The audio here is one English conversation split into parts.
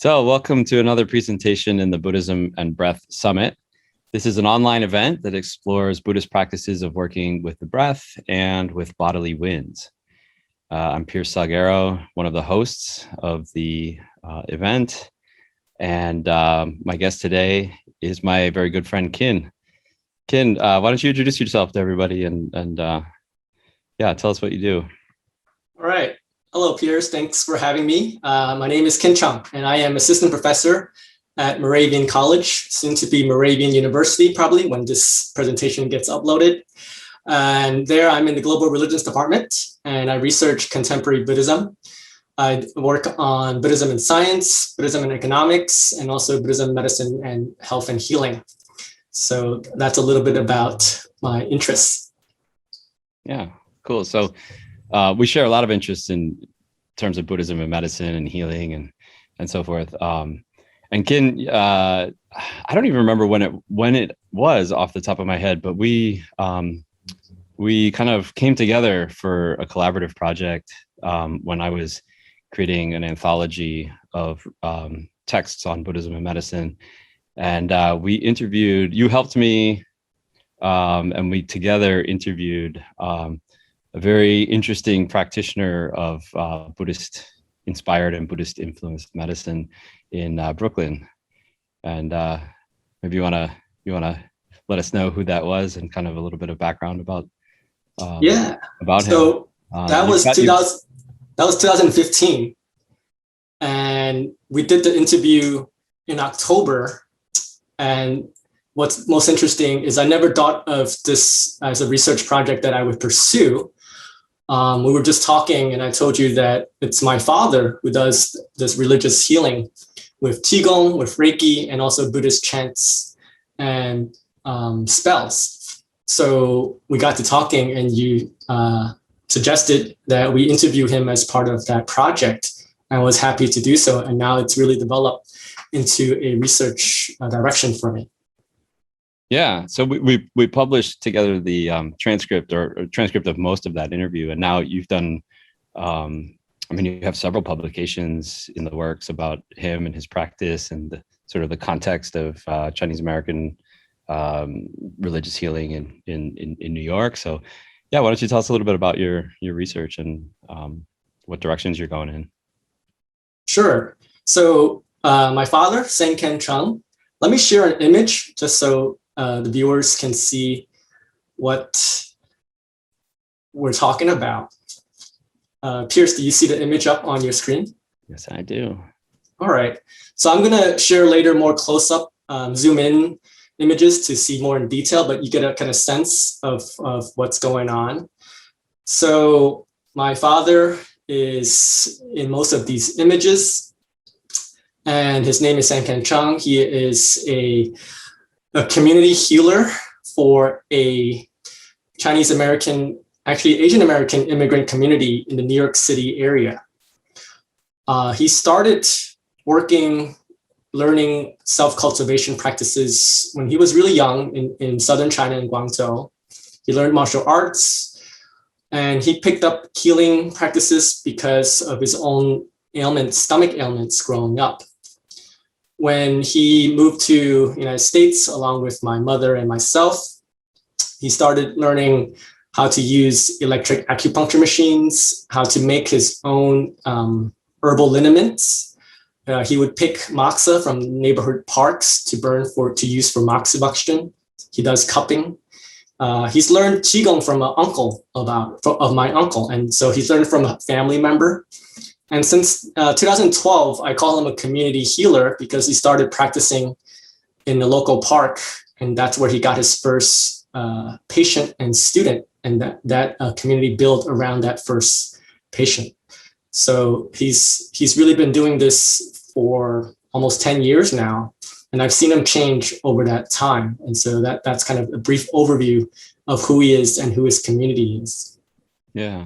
So, welcome to another presentation in the Buddhism and Breath Summit. This is an online event that explores Buddhist practices of working with the breath and with bodily winds. I'm Pierce Salguero, one of the hosts of the event, and my guest today is my very good friend, Kin. Kin, why don't you introduce yourself to everybody and tell us what you do. All right. Hello, Pierce. Thanks for having me. My name is Ken Cheung, and I am assistant professor at Moravian College, soon to be Moravian University, probably when this presentation gets uploaded. And there I'm in the global religions department, and I research contemporary Buddhism. I work on Buddhism in science, Buddhism in economics, and also Buddhism medicine and health and healing. So that's a little bit about my interests. Yeah, cool. So we share a lot of interests in terms of Buddhism and medicine and healing and so forth. And Kin, I don't even remember when it was off the top of my head, but we kind of came together for a collaborative project when I was creating an anthology of texts on Buddhism and medicine. And you helped me, and we together interviewed a very interesting practitioner of Buddhist inspired and Buddhist influenced medicine in Brooklyn. And maybe you wanna let us know who that was and kind of a little bit of background about him. So that was 2015, and we did the interview in October. And what's most interesting is I never thought of this as a research project that I would pursue. We were just talking, and I told you that it's my father who does this religious healing with qigong, with reiki, and also Buddhist chants and spells. So we got to talking, and you suggested that we interview him as part of that project. I was happy to do so, and now it's really developed into a research direction for me. Yeah, so we published together the transcript or transcript of most of that interview, and now you've done. You have several publications in the works about him and his practice and the context of Chinese American religious healing in New York. So, yeah, why don't you tell us a little bit about your research and what directions you're going in? Sure. So my father, Seng Kan Cheung. Let me share an image just so the viewers can see what we're talking about. Pierce, do you see the image up on your screen? Yes, I do. All right. So I'm going to share later more close-up, zoom in images to see more in detail, but you get a kind of sense of what's going on. So my father is in most of these images, and his name is Seng Kan Cheung. He is a community healer for a Chinese American, actually Asian American immigrant community in the New York City area. He started learning self-cultivation practices when he was really young in southern China in Guangzhou. He learned martial arts, and he picked up healing practices because of his own ailments, stomach ailments growing up. When he moved to the United States, along with my mother and myself, he started learning how to use electric acupuncture machines, how to make his own herbal liniments. He would pick moxa from neighborhood parks to use for moxa extraction. He does cupping. He's learned qigong from an uncle of my uncle, and so he's learned from a family member. And since 2012, I call him a community healer because he started practicing in the local park, and that's where he got his first patient and student, and that community built around that first patient. So he's really been doing this for almost 10 years now, and I've seen him change over that time. And so that's kind of a brief overview of who he is and who his community is. Yeah.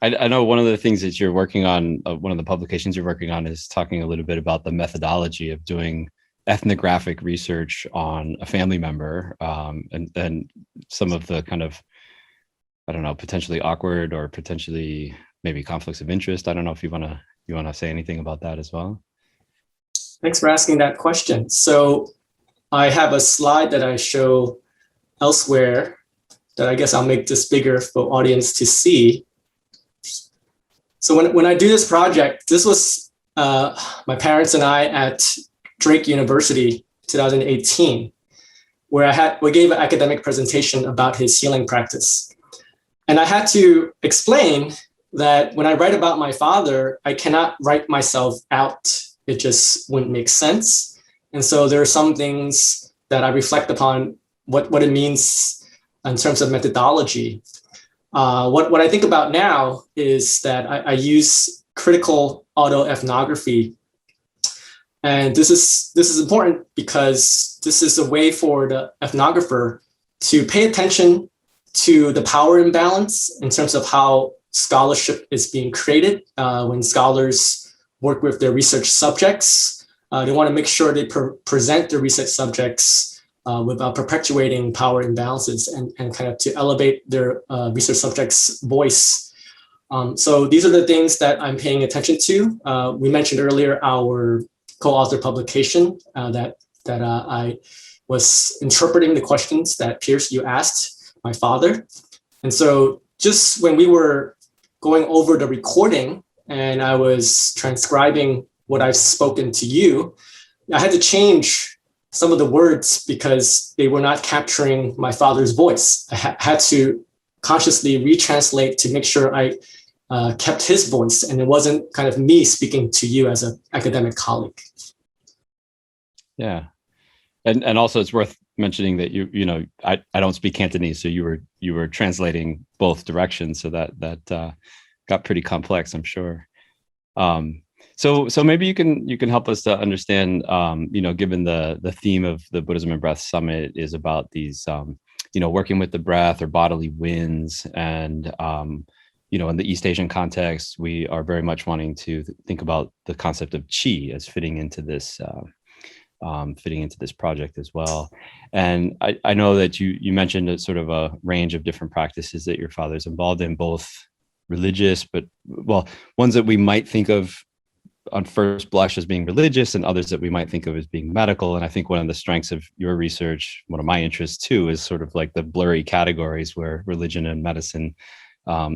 I know one of the things that you're working on, one of the publications you're working on is talking a little bit about the methodology of doing ethnographic research on a family member, and then some of the kind of, I don't know, potentially awkward or potentially maybe conflicts of interest. I don't know if you want to say anything about that as well. Thanks for asking that question. So I have a slide that I show elsewhere that I guess I'll make this bigger for audience to see. So when I do this project, this was my parents and I at Drake University, 2018, where we gave an academic presentation about his healing practice. And I had to explain that when I write about my father, I cannot write myself out. It just wouldn't make sense. And so there are some things that I reflect upon what it means in terms of methodology. What I think about now is that I use critical autoethnography. And this is important because this is a way for the ethnographer to pay attention to the power imbalance in terms of how scholarship is being created. When scholars work with their research subjects, they want to make sure they present their research subjects without perpetuating power imbalances and kind of to elevate their research subjects' voice. So these are the things that I'm paying attention to. We mentioned earlier our co-author publication that I was interpreting the questions that Pierce, you asked my father. And so just when we were going over the recording and I was transcribing what I've spoken to you, I had to change some of the words because they were not capturing my father's voice. I had to consciously retranslate to make sure I kept his voice and it wasn't kind of me speaking to you as an academic colleague. Yeah. And also it's worth mentioning that you know, I don't speak Cantonese, so you were translating both directions. So that got pretty complex, I'm sure. So maybe you can help us to understand, you know, given the theme of the Buddhism and Breath Summit is about these, you know, working with the breath or bodily winds, and you know, in the East Asian context, we are very much wanting to think about the concept of qi as fitting into this project as well. And I know that you mentioned a sort of a range of different practices that your father's involved in, both religious, but well, ones that we might think of on first blush as being religious and others that we might think of as being medical. And I think one of the strengths of your research, one of my interests too, is sort of like the blurry categories where religion and medicine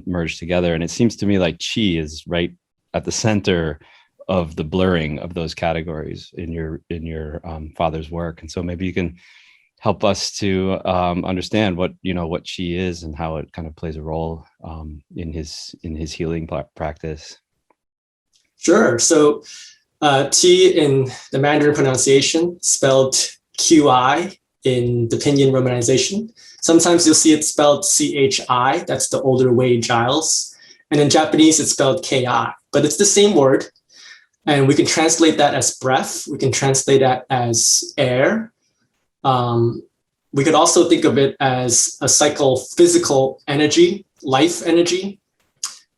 merge together. And it seems to me like qi is right at the center of the blurring of those categories in your father's work. And so maybe you can help us to understand what qi is and how it kind of plays a role in his healing practice. Sure. So qi in the Mandarin pronunciation spelled qi in the pinyin romanization. Sometimes you'll see it spelled chi. That's the older Wei Giles. And in Japanese, it's spelled ki. But it's the same word. And we can translate that as breath. We can translate that as air. We could also think of it as a psychophysical energy, life energy.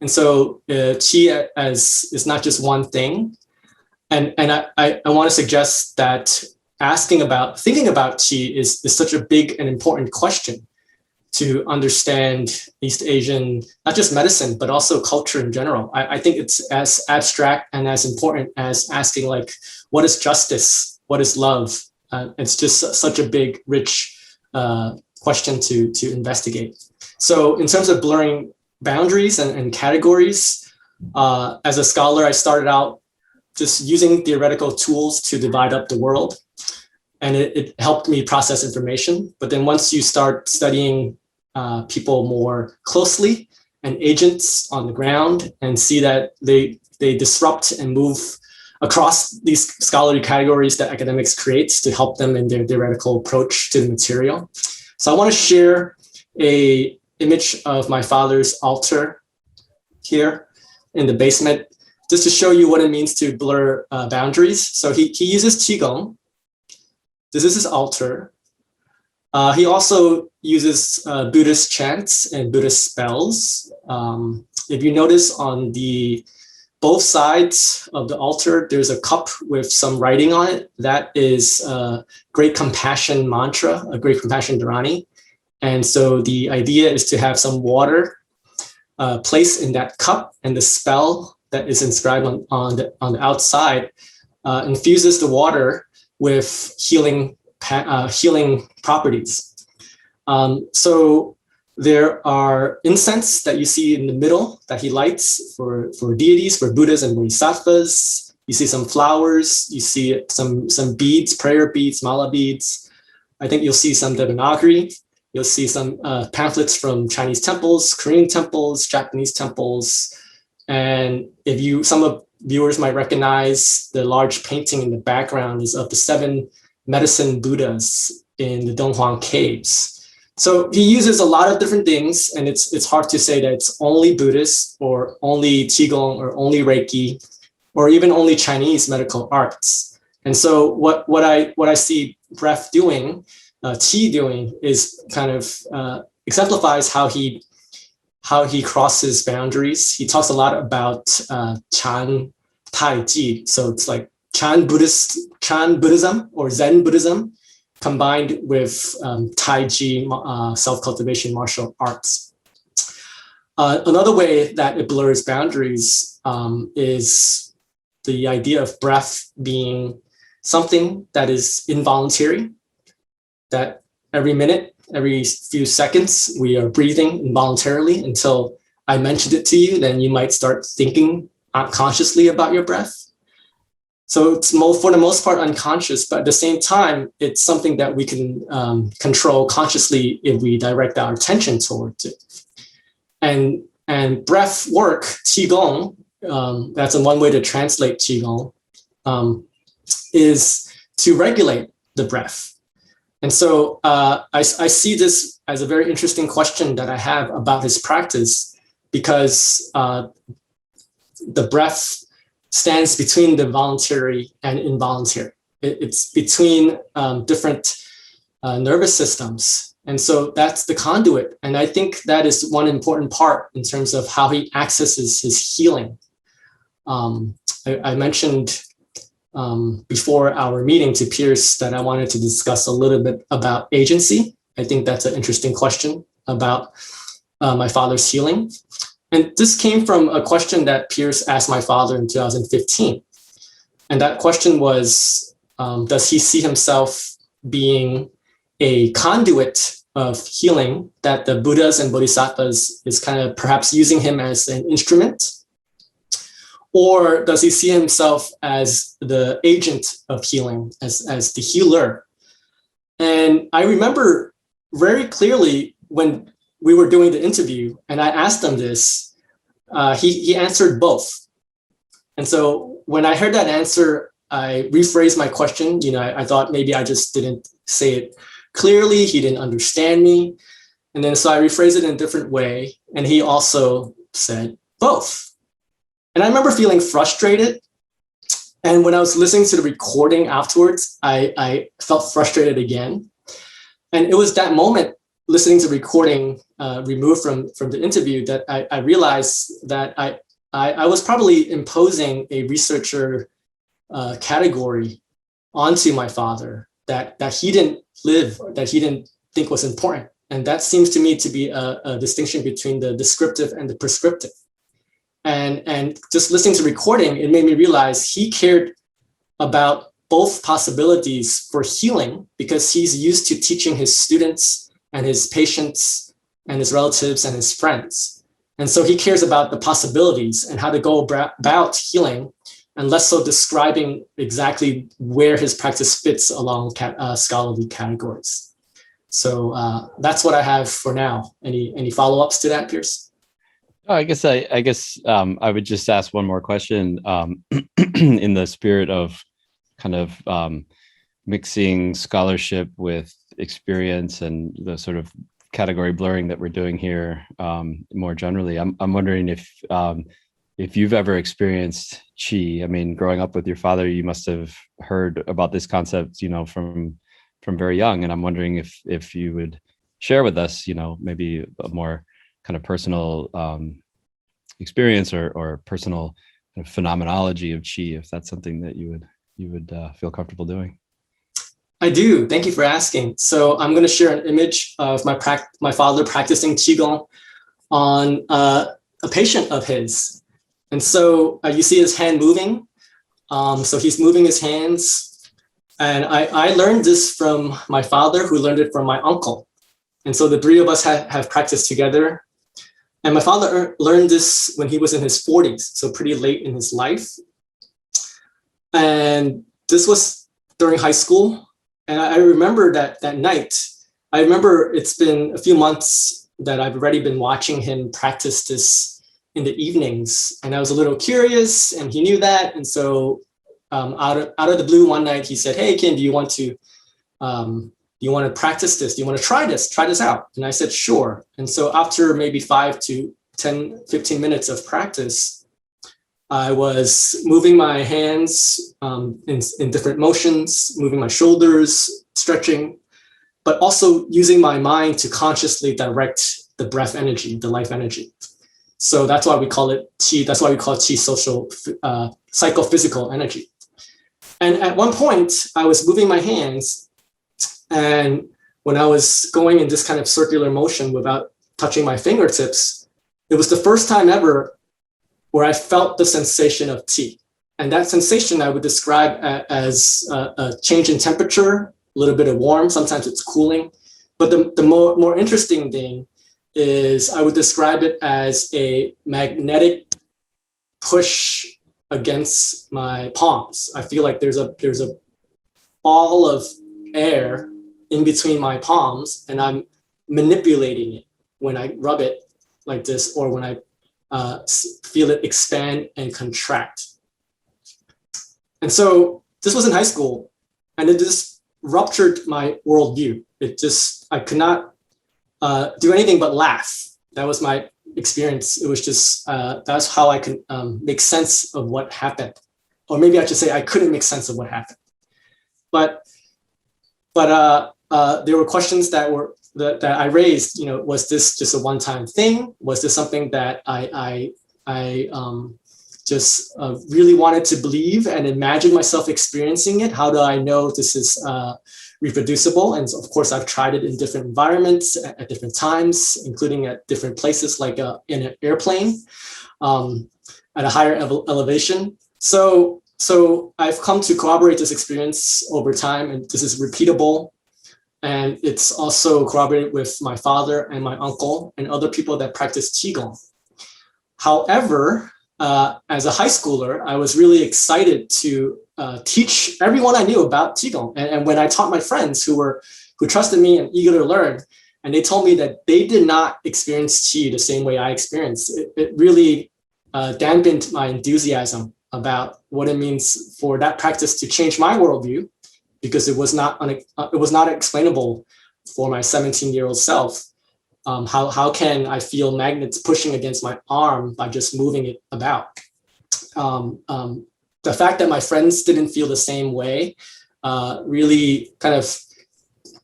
And so qi is not just one thing. And I want to suggest that thinking about qi is such a big and important question to understand East Asian, not just medicine, but also culture in general. I think it's as abstract and as important as asking, like, what is justice? What is love? It's just such a big, rich question to investigate. So in terms of blurring boundaries and categories, as a scholar, I started out just using theoretical tools to divide up the world. And it helped me process information. But then once you start studying people more closely and agents on the ground and see that they disrupt and move across these scholarly categories that academics create to help them in their theoretical approach to the material. So I want to share an image of my father's altar here in the basement, just to show you what it means to blur boundaries. So he uses qigong. This is his altar. He also uses Buddhist chants and Buddhist spells. If you notice on both sides of the altar, there's a cup with some writing on it. That is a Great Compassion mantra, a Great Compassion Dharani. And so the idea is to have some water placed in that cup, and the spell that is inscribed on the outside infuses the water with healing properties. So there are incense that you see in the middle that he lights for deities, for Buddhas and Bodhisattvas. You see some flowers, you see some beads, prayer beads, mala beads. I think you'll see some devanagari. You'll see some pamphlets from Chinese temples, Korean temples, Japanese temples. And some of viewers might recognize the large painting in the background is of the 7 medicine Buddhas in the Donghuang caves. So he uses a lot of different things, and it's hard to say that it's only Buddhist or only qigong or only reiki or even only Chinese medical arts. And so what I see breath doing, qi doing, is kind of exemplifies how he crosses boundaries. He talks a lot about Chan Tai Chi, so it's like Chan Buddhism or Zen Buddhism, combined with Tai Chi, self-cultivation, martial arts. Another way that it blurs boundaries is the idea of breath being something that is involuntary, that every minute, every few seconds, we are breathing involuntarily until I mentioned it to you, then you might start thinking unconsciously about your breath. So it's for the most part unconscious, but at the same time, it's something that we can control consciously if we direct our attention towards it. And breath work, qigong, that's one way to translate qigong, is to regulate the breath. And so I see this as a very interesting question that I have about his practice, because the breath stands between the voluntary and involuntary. It's between different nervous systems. And so that's the conduit. And I think that is one important part in terms of how he accesses his healing. I mentioned before our meeting to Pierce that I wanted to discuss a little bit about agency. I think that's an interesting question about my father's healing. And this came from a question that Pierce asked my father in 2015. And that question was, does he see himself being a conduit of healing, that the Buddhas and Bodhisattvas is kind of perhaps using him as an instrument? Or does he see himself as the agent of healing, as the healer? And I remember very clearly when we were doing the interview and I asked him this, he answered both. And so when I heard that answer, I rephrased my question. I thought maybe I just didn't say it clearly. He didn't understand me. And then so I rephrased it in a different way. And he also said both. And I remember feeling frustrated. And when I was listening to the recording afterwards, I felt frustrated again. And it was that moment, listening to recording removed from the interview, that I realized that I was probably imposing a researcher category onto my father that he didn't live, that he didn't think was important. And that seems to me to be a distinction between the descriptive and the prescriptive. And just listening to recording, it made me realize he cared about both possibilities for healing, because he's used to teaching his students and his patients and his relatives and his friends. And so he cares about the possibilities and how to go about healing, and less so describing exactly where his practice fits along scholarly categories. So that's what I have for now. Any follow-ups to that, Pierce? Oh, I guess I would just ask one more question in the spirit of kind of mixing scholarship with experience and the sort of category blurring that we're doing here more generally. I'm wondering if you've ever experienced qi. I mean, growing up with your father, you must have heard about this concept, from very young. And I'm wondering if you would share with us, maybe a more kind of personal experience or personal kind of phenomenology of qi, if that's something that you would feel comfortable doing. I do. Thank you for asking. So I'm going to share an image of my father practicing qigong on a patient of his. And so you see his hand moving. So he's moving his hands. And I learned this from my father, who learned it from my uncle. And so the three of us have practiced together. And my father learned this when he was in his 40s, so pretty late in his life. And this was during high school. And I remember that night, I remember it's been a few months that I've already been watching him practice this in the evenings. And I was a little curious, and he knew that. And so out of the blue one night, he said, "Hey, Kim, do you want to practice this? Do you want to try this? Try this out." And I said, "Sure." And so after maybe 5 to 10, 15 minutes of practice, I was moving my hands in different motions, moving my shoulders, stretching, but also using my mind to consciously direct the breath energy, the life energy. So that's why we call it qi. That's why we call it qi, psychophysical energy. And at one point, I was moving my hands, and when I was going in this kind of circular motion without touching my fingertips, it was the first time ever where I felt the sensation of qi. And that sensation I would describe as a change in temperature, a little bit of warm, sometimes it's cooling. But the more interesting thing is I would describe it as a magnetic push against my palms. I feel like there's a ball of air in between my palms, and I'm manipulating it when I rub it like this, or when I feel it expand and contract. And so this was in high school, and it just ruptured my worldview. I could not do anything but laugh. That was my experience. It was just, that's how I could make sense of what happened. Or maybe I should say I couldn't make sense of what happened. But there were questions that I raised. Was this just a one-time thing? Was this something that I just really wanted to believe and imagine myself experiencing it? How do I know this is reproducible? And of course, I've tried it in different environments at different times, including at different places, like in an airplane at a higher elevation. So I've come to corroborate this experience over time, and this is repeatable. And it's also corroborated with my father and my uncle and other people that practice qigong. However, as a high schooler, I was really excited to teach everyone I knew about qigong. And when I taught my friends who trusted me and eager to learn, and they told me that they did not experience qi the same way I experienced, it really dampened my enthusiasm about what it means for that practice to change my worldview, because it was not explainable for my 17-year-old self. How can I feel magnets pushing against my arm by just moving it about? The fact that my friends didn't feel the same way really kind of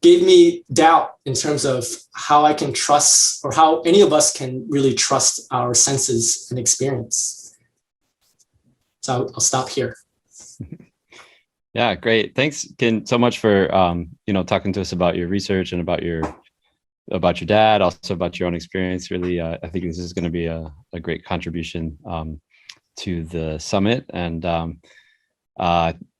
gave me doubt in terms of how I can trust, or how any of us can really trust our senses and experience. So I'll stop here. Yeah, great. Thanks, Ken, so much for talking to us about your research and about your dad, also about your own experience. Really, I think this is going to be a great contribution to the summit. And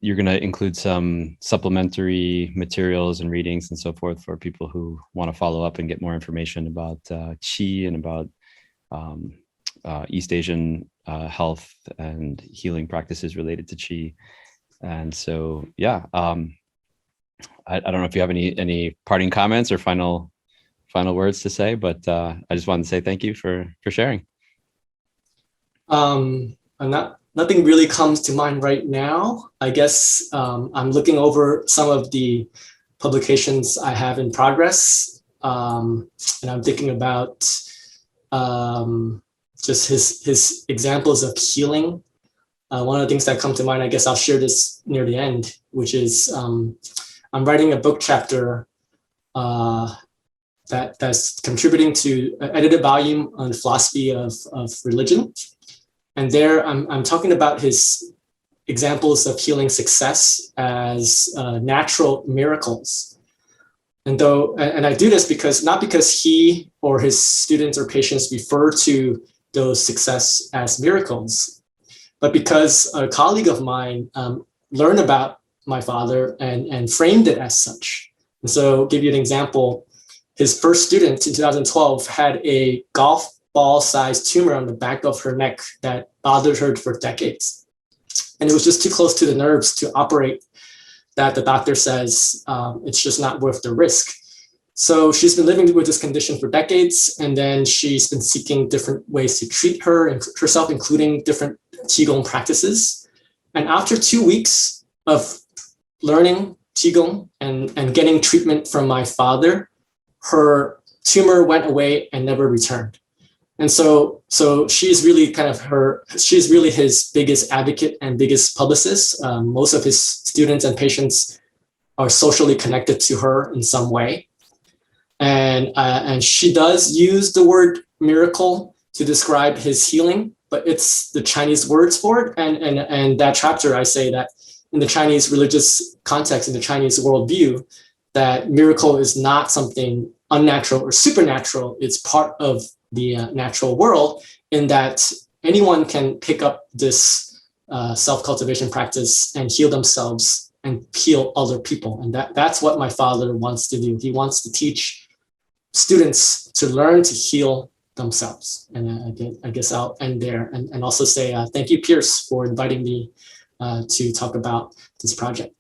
you're going to include some supplementary materials and readings and so forth for people who want to follow up and get more information about qi and about East Asian health and healing practices related to qi. And so, yeah, I don't know if you have any parting comments or final words to say, but I just wanted to say thank you for sharing. Nothing really comes to mind right now. I guess I'm looking over some of the publications I have in progress, and I'm thinking about just his examples of healing. One of the things that come to mind, I guess I'll share this near the end, which is I'm writing a book chapter that's contributing to an edited volume on philosophy of religion. And there I'm talking about his examples of healing success as natural miracles. And I do this not because he or his students or patients refer to those success as miracles, but because a colleague of mine learned about my father and framed it as such. And so, give you an example, his first student in 2012 had a golf ball-sized tumor on the back of her neck that bothered her for decades. And it was just too close to the nerves to operate, that the doctor says it's just not worth the risk. So she's been living with this condition for decades, and then she's been seeking different ways to treat herself, including different qigong practices. And after 2 weeks of learning qigong and getting treatment from my father, her tumor went away and never returned. And so she's really she's really his biggest advocate and biggest publicist. Most of his students and patients are socially connected to her in some way. And she does use the word miracle to describe his healing, but it's the Chinese words for it. And that chapter, I say that in the Chinese religious context, in the Chinese worldview, that miracle is not something unnatural or supernatural. It's part of the natural world, in that anyone can pick up this self-cultivation practice and heal themselves and heal other people. And that's what my father wants to do. He wants to teach students to learn to heal themselves. And I guess I'll end there and also say thank you, Pierce, for inviting me to talk about this project.